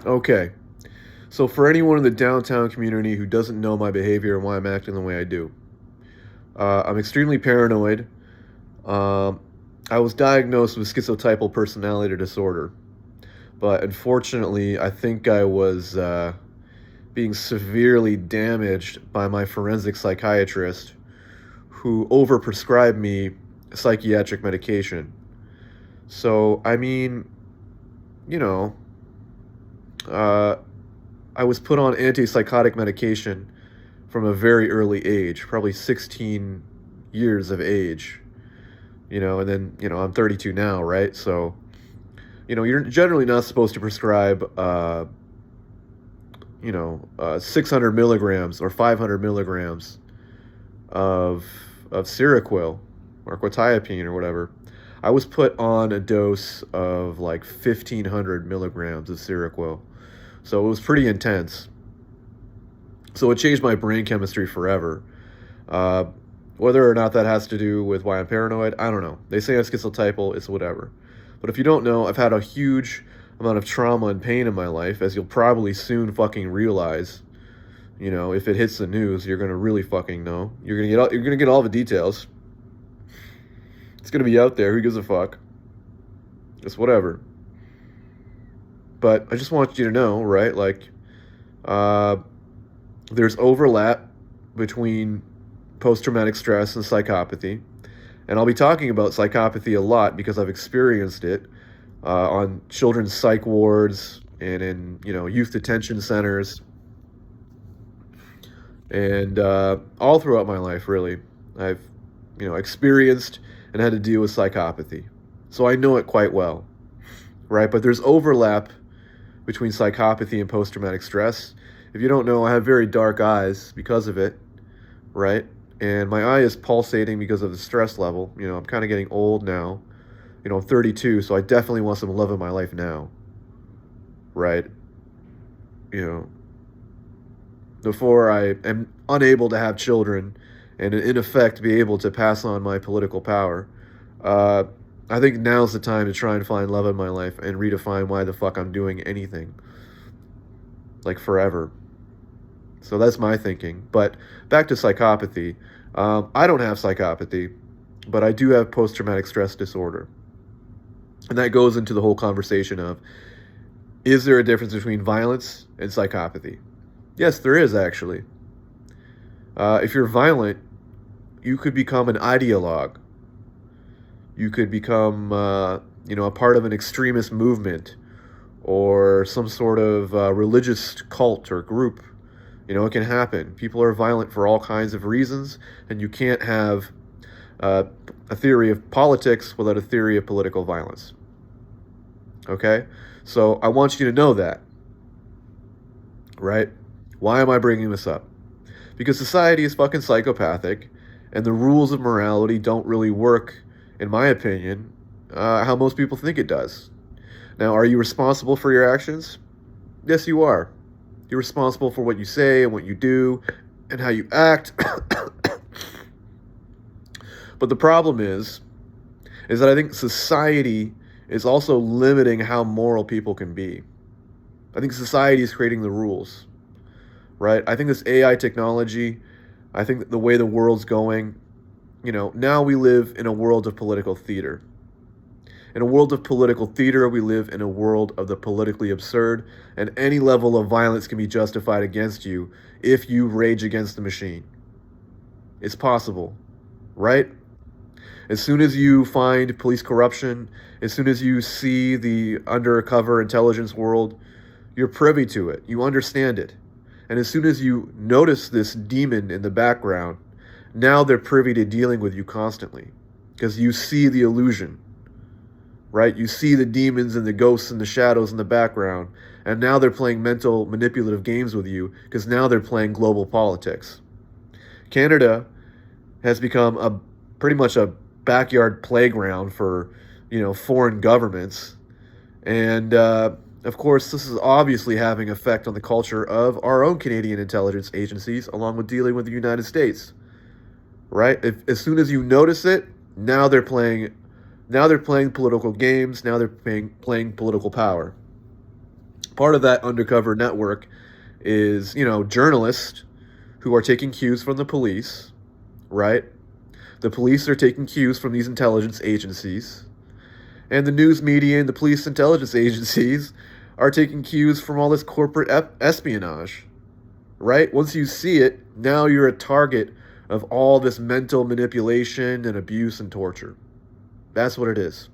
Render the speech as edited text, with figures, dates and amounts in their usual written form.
Okay. So for anyone in the downtown community who doesn't know my behavior and why I'm acting the way I do, I'm extremely paranoid. Um, I was diagnosed with schizotypal personality disorder, but unfortunately, I think I was being severely damaged by my forensic psychiatrist who overprescribed me psychiatric medication. So, I mean, you know, uh, I was put on antipsychotic medication from a very early age, probably 16 years of age, and then, I'm 32 now, right? So, you're generally not supposed to prescribe, 600 milligrams or 500 milligrams of, of Seroquel or quetiapine or whatever. I was put on a dose of like 1,500 milligrams of Seroquel. So it was pretty intense. So it changed my brain chemistry forever. Uh, Whether or not that has to do with why I'm paranoid, I don't know. They say I'm schizotypal, it's whatever. But if you don't know, I've had a huge amount of trauma and pain in my life, as you'll probably soon fucking realize. If it hits the news, you're gonna really fucking know. You're gonna get all the details. It's gonna be out there. Who gives a fuck? It's whatever. But I just want you to know, right? Like, uh, there's overlap between post-traumatic stress and psychopathy. And I'll be talking about psychopathy a lot because I've experienced it on children's psych wards and in, youth detention centers and all throughout my life, really. I've, experienced and had to deal with psychopathy. So I know it quite well, right? But there's overlap between psychopathy and post-traumatic stress. If you don't know, I have very dark eyes because of it, right? And my eye is pulsating because of the stress level. I'm kind of getting old now. I'm 32, so I definitely want some love in my life now, right? You know, Before I am unable to have children and in effect be able to pass on my political power, uh, I think now's the time to try and find love in my life and redefine why the fuck I'm doing anything, like forever. So that's my thinking. But back to psychopathy. I don't have psychopathy, but I do have post traumatic stress disorder. And that goes into the whole conversation of, is there a difference between violence and psychopathy? Yes, there is actually. If you're violent, you could become an ideologue. You could become, a part of an extremist movement or some sort of religious cult or group. It can happen. People are violent for all kinds of reasons, and you can't have uh, a theory of politics without a theory of political violence. Okay? So I want you to know that, right? Why am I bringing this up? Because society is fucking psychopathic, and the rules of morality don't really work, in my opinion, how most people think it does. Now, are you responsible for your actions? Yes, you are. You're responsible for what you say and what you do and how you act. But the problem is that I think society is also limiting how moral people can be. I think society is creating the rules, right? I think this AI technology, I think that the way the world's going, now we live in a world of political theater. In a world of political theater, we live in a world of the politically absurd, and any level of violence can be justified against you if you rage against the machine. It's possible, right? As soon as you find police corruption, as soon as you see the undercover intelligence world, you're privy to it. You understand it. And as soon as you notice this demon in the background, now they're privy to dealing with you constantly because you see the illusion, right? You see the demons and the ghosts and the shadows in the background, and now they're playing mental manipulative games with you because now they're playing global politics. Canada has become a pretty much a backyard playground for, foreign governments, and of course, this is obviously having effect on the culture of our own Canadian intelligence agencies, along with dealing with the United States. Right? As soon as you notice it, now they're playing. Now they're playing political games. Now they're playing political power. Part of that undercover network is, journalists who are taking cues from the police, right? The police are taking cues from these intelligence agencies. And the news media and the police intelligence agencies are taking cues from all this corporate espionage, right? Once you see it, now you're a target of all this mental manipulation and abuse and torture. That's what it is.